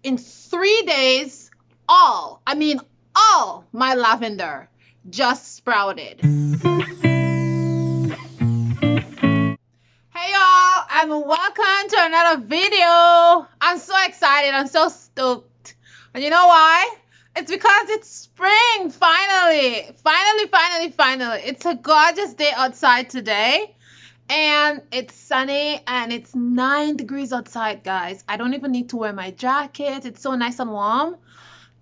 in 3 days, all my lavender just sprouted. Hey y'all, and welcome to another video. I'm so excited. I'm so stoked. And you know why? It's because it's spring, finally. Finally. It's a gorgeous day outside today. And it's sunny and it's 9 degrees outside, guys. I don't even need to wear my jacket. It's so nice and warm.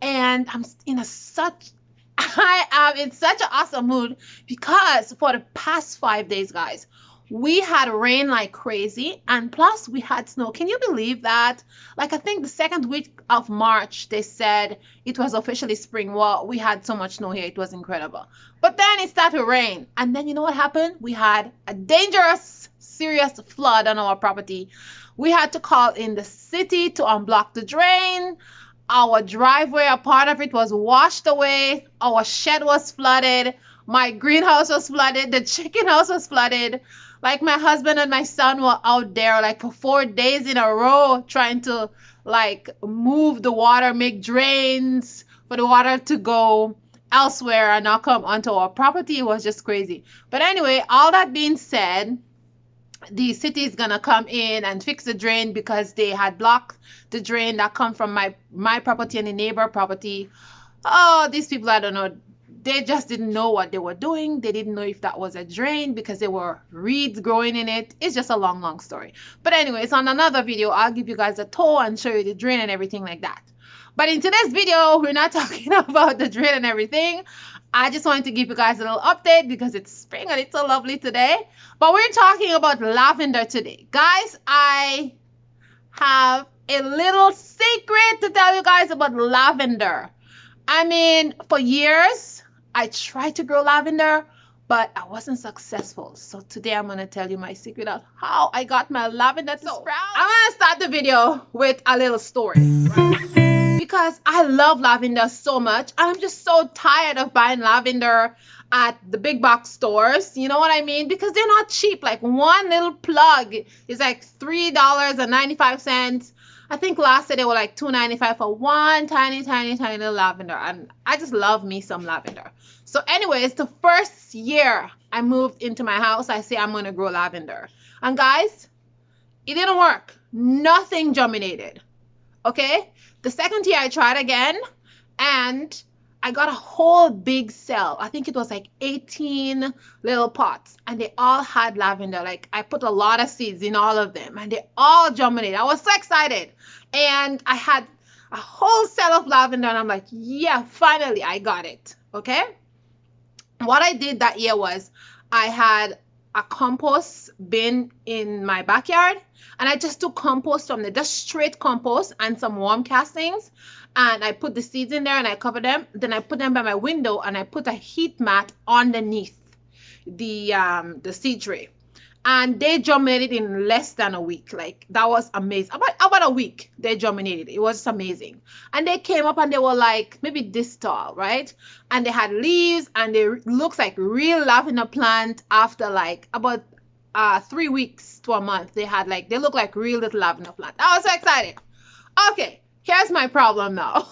And I'm in such an awesome mood because for the past 5 days, guys, we had rain like crazy, and plus we had snow. Can you believe that? Like, I think the second week of March, they said it was officially spring. Well, we had so much snow here. It was incredible. But then it started to rain. And then you know what happened? We had a dangerous, serious flood on our property. We had to call in the city to unblock the drain. Our driveway, a part of it was washed away. Our shed was flooded. My greenhouse was flooded. The chicken house was flooded. Like, my husband and my son were out there like for 4 days in a row trying to like move the water, make drains for the water to go elsewhere and not come onto our property. It was just crazy. But anyway, all that being said, the city is gonna come in and fix the drain because they had blocked the drain that come from my property and the neighbor property. Oh, these people, I don't know. They just didn't know what they were doing. They didn't know if that was a drain because there were reeds growing in it. It's just a long story. But anyways, on another video, I'll give you guys a tour and show you the drain and everything like that. But in today's video, we're not talking about the drain and everything. I just wanted to give you guys a little update because it's spring and it's so lovely today. But we're talking about lavender today. Guys, I have a little secret to tell you guys about lavender. I mean, for years, I tried to grow lavender, but I wasn't successful. So today I'm going to tell you my secret of how I got my lavender to sprout. I'm going to start the video with a little story. Right? Because I love lavender so much. I'm just so tired of buying lavender at the big box stores. You know what I mean? Because they're not cheap. Like, one little plug is like $3.95. I think last year they were like $2.95 for one tiny little lavender. And I just love me some lavender. So anyways, the first year I moved into my house, I say I'm going to grow lavender. And guys, it didn't work. Nothing germinated. Okay? The second year I tried again and I got a whole big cell. I think it was like 18 little pots and they all had lavender. Like, I put a lot of seeds in all of them and they all germinated. I was so excited. And I had a whole cell of lavender and I'm like, yeah, finally I got it. Okay? What I did that year was I had a compost bin in my backyard and I just took compost from there, just straight compost and some warm castings, and I put the seeds in there and I covered them. Then I put them by my window and I put a heat mat underneath the seed tray, and they germinated in less than a week. Like, that was amazing. About a week they germinated. It was just amazing. And they came up and they were like maybe this tall, right? And they had leaves and they looks like real lavender plant. After like about 3 weeks to a month, they look like real little lavender plant. I was so excited. Okay, here's my problem now.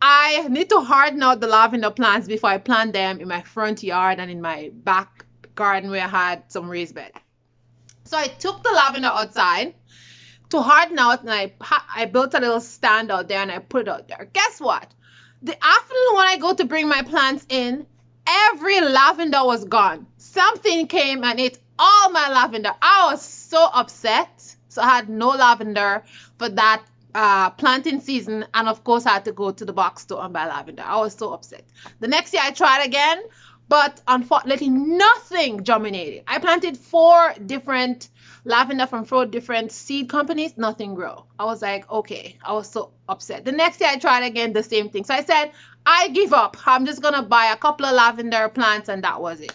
I need to harden out the lavender plants before I plant them in my front yard and in my back garden where I had some raised bed. So I took the lavender outside to harden out and I built a little stand out there and I put it out there. Guess what? The afternoon when I go to bring my plants in, every lavender was gone. Something came and ate all my lavender. I was so upset. So I had no lavender for that planting season, and of course I had to go to the box store and buy lavender. I was so upset. The next year I tried again, but unfortunately nothing germinated. I planted 4 different lavender from 4 different seed companies. Nothing grew. I was like, okay. I was so upset. The next year I tried again, the same thing. So I said, I give up. I'm just gonna buy a couple of lavender plants, and that was it.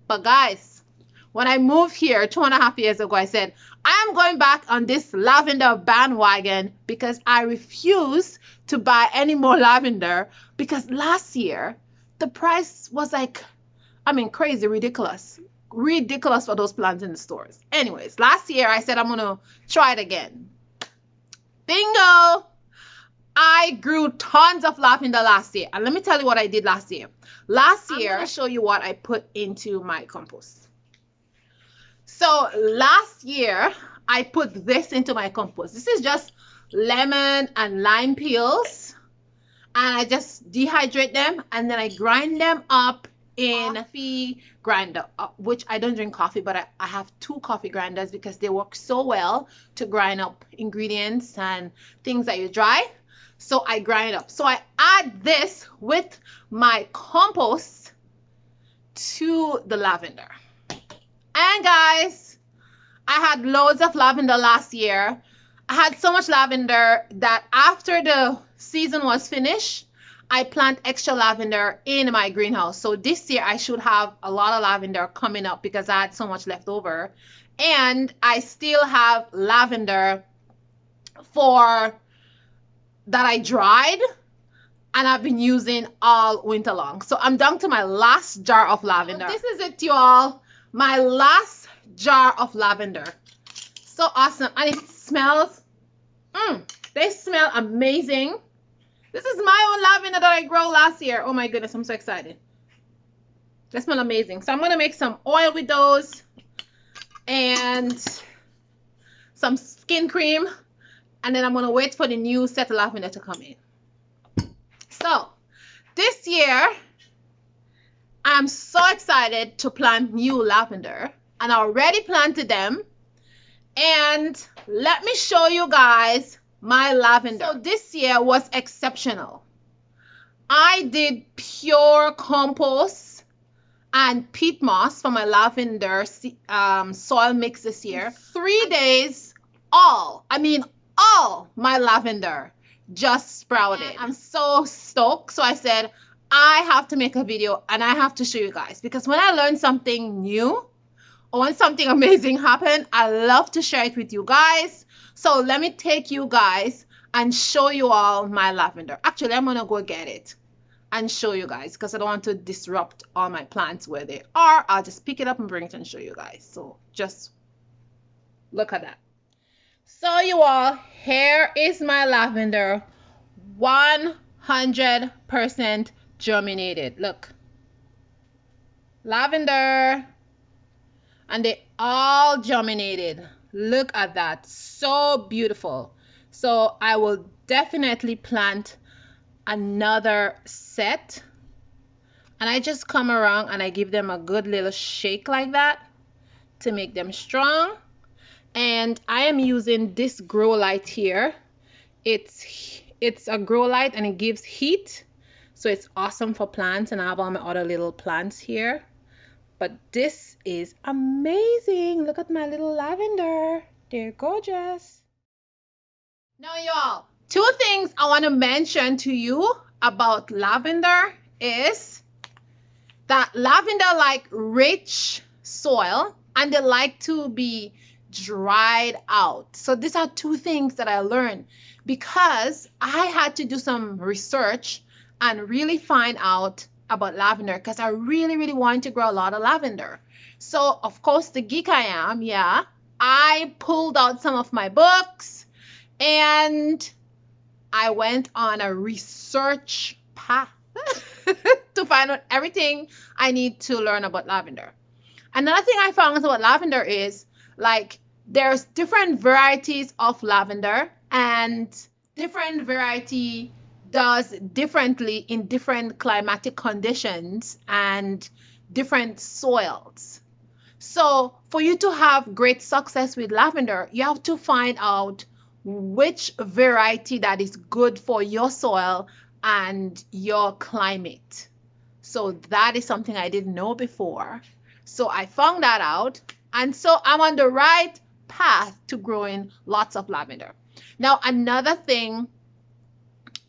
But guys, when I moved here 2.5 years ago, I said, I'm going back on this lavender bandwagon because I refuse to buy any more lavender, because last year the price was like, I mean, crazy, ridiculous for those plants in the stores. Anyways, last year I said I'm going to try it again. Bingo! I grew tons of lavender last year. And let me tell you what I did last year. Last year, I'm going to show you what I put into my compost. So last year, I put this into my compost. This is just lemon and lime peels. And I just dehydrate them and then I grind them up in coffee grinder, which I don't drink coffee, but I have 2 coffee grinders because they work so well to grind up ingredients and things that you dry. So I grind up. So I add this with my compost to the lavender. And guys, I had loads of lavender last year. I had so much lavender that after the season was finished, I plant extra lavender in my greenhouse. So this year I should have a lot of lavender coming up because I had so much left over. And I still have lavender that I dried and I've been using all winter long. So I'm down to my last jar of lavender. So this is it, y'all. My last jar of lavender. So awesome. And it smells, they smell amazing. This is my own lavender that I grew last year. Oh my goodness, I'm so excited. They smell amazing. So I'm going to make some oil with those and some skin cream. And then I'm going to wait for the new set of lavender to come in. So this year, I'm so excited to plant new lavender. And I already planted them. And let me show you guys my lavender. So this year was exceptional. I did pure compost and peat moss for my lavender soil mix this year. 3 days, all my lavender just sprouted. And I'm so stoked. So I said, I have to make a video and I have to show you guys, because when I learn something new or when something amazing happened, I love to share it with you guys. So let me take you guys and show you all my lavender. Actually, I'm going to go get it and show you guys because I don't want to disrupt all my plants where they are. I'll just pick it up and bring it and show you guys. So just look at that. So you all, here is my lavender, 100% germinated. Look, lavender, and they all germinated. Look at that, so beautiful. So I will definitely plant another set, and I just come around and I give them a good little shake like that to make them strong. And I am using this grow light here. It's a grow light and it gives heat, so it's awesome for plants. And I have all my other little plants here, but this is amazing. Look at my little lavender, they're gorgeous. Now y'all, 2 things I want to mention to you about lavender is that lavender like rich soil and they like to be dried out. So these are 2 things that I learned because I had to do some research and really find out about lavender because I really wanted to grow a lot of lavender. So of course, the geek I am, yeah, I pulled out some of my books and I went on a research path to find out everything I need to learn about lavender. Another thing I found out about lavender is like there's different varieties of lavender and different variety does differently in different climatic conditions and different soils. So for you to have great success with lavender, you have to find out which variety that is good for your soil and your climate. So that is something I didn't know before. So I found that out. And so I'm on the right path to growing lots of lavender. Now, another thing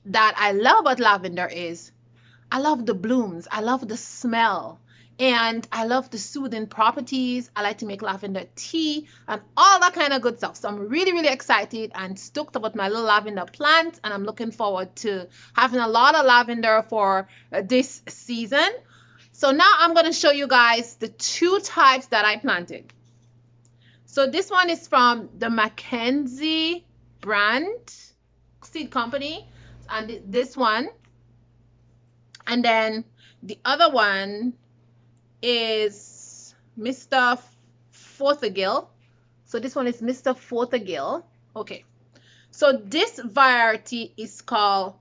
that I love about lavender is I love the blooms. I love the smell. And I love the soothing properties. I like to make lavender tea and all that kind of good stuff. So I'm really excited and stoked about my little lavender plant. And I'm looking forward to having a lot of lavender for this season. So now I'm going to show you guys the 2 types that I planted. So this one is from the Mackenzie brand seed company. and this one, and then the other one is Mr. Fothergill. So this one is Mr. Fothergill. Okay, so this variety is called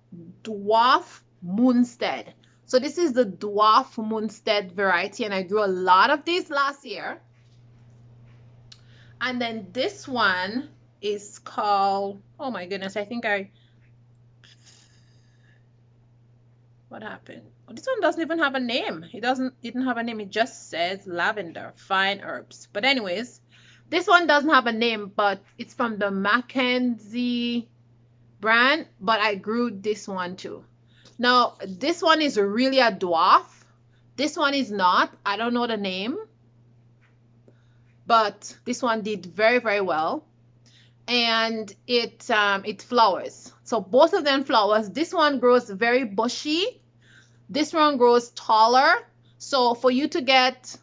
Dwarf Moonstead. So this is the Dwarf Moonstead variety, and I grew a lot of these last year. And then this one is called, oh my goodness, I think what happened? Oh, this one doesn't even have a name. It didn't have a name. It just says Lavender, Fine Herbs. But anyways, this one doesn't have a name, but it's from the Mackenzie brand, but I grew this one too. Now, this one is really a dwarf. This one is not. I don't know the name, but this one did very, very well. And it flowers. So both of them flowers. This one grows very bushy. This one grows taller. So for you to get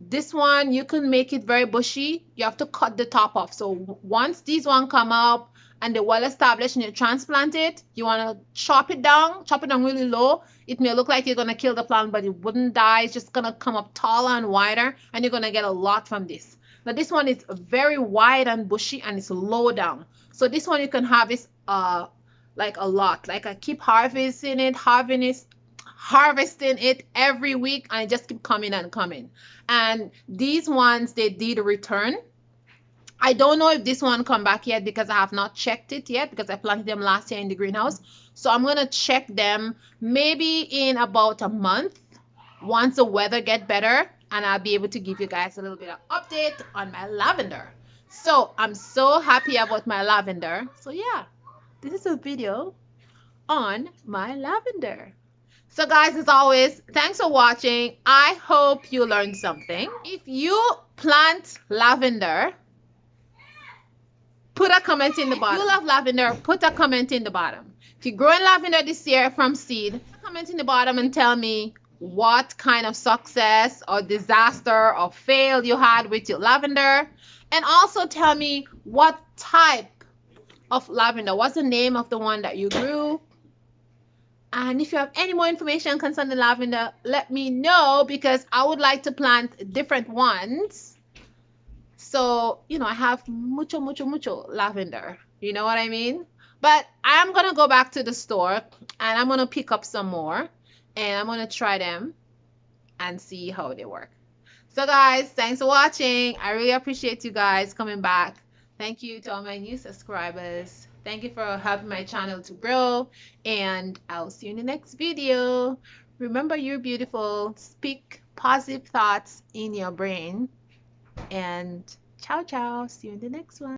this one, you can make it very bushy. You have to cut the top off. So once these one come up and they're well established and you transplant it, you want to chop it down really low. It may look like you're going to kill the plant, but it wouldn't die. It's just going to come up taller and wider, and you're going to get a lot from this. Now this one is very wide and bushy, and it's low down. So this one you can harvest like a lot. Like I keep harvesting it every week, and it just keep coming and coming. And these ones, they did return. I don't know if this one come back yet because I have not checked it yet, because I planted them last year in the greenhouse. So I'm gonna check them maybe in about a month once the weather get better, and I'll be able to give you guys a little bit of update on my lavender. So I'm so happy about my lavender. So yeah, this is a video on my lavender. So guys, as always, thanks for watching. I hope you learned something. If you plant lavender, put a comment in the bottom. If you love lavender, put a comment in the bottom. If you're growing lavender this year from seed, comment in the bottom and tell me what kind of success or disaster or fail you had with your lavender. And also tell me what type of lavender, what's the name of the one that you grew. And if you have any more information concerning lavender, let me know, because I would like to plant different ones. So, you know, I have mucho lavender. You know what I mean? But I'm going to go back to the store and I'm going to pick up some more and I'm going to try them and see how they work. So guys, thanks for watching. I really appreciate you guys coming back. Thank you to all my new subscribers. Thank you for helping my channel to grow, and I'll see you in the next video. Remember, you're beautiful. Speak positive thoughts in your brain, and ciao ciao. See you in the next one.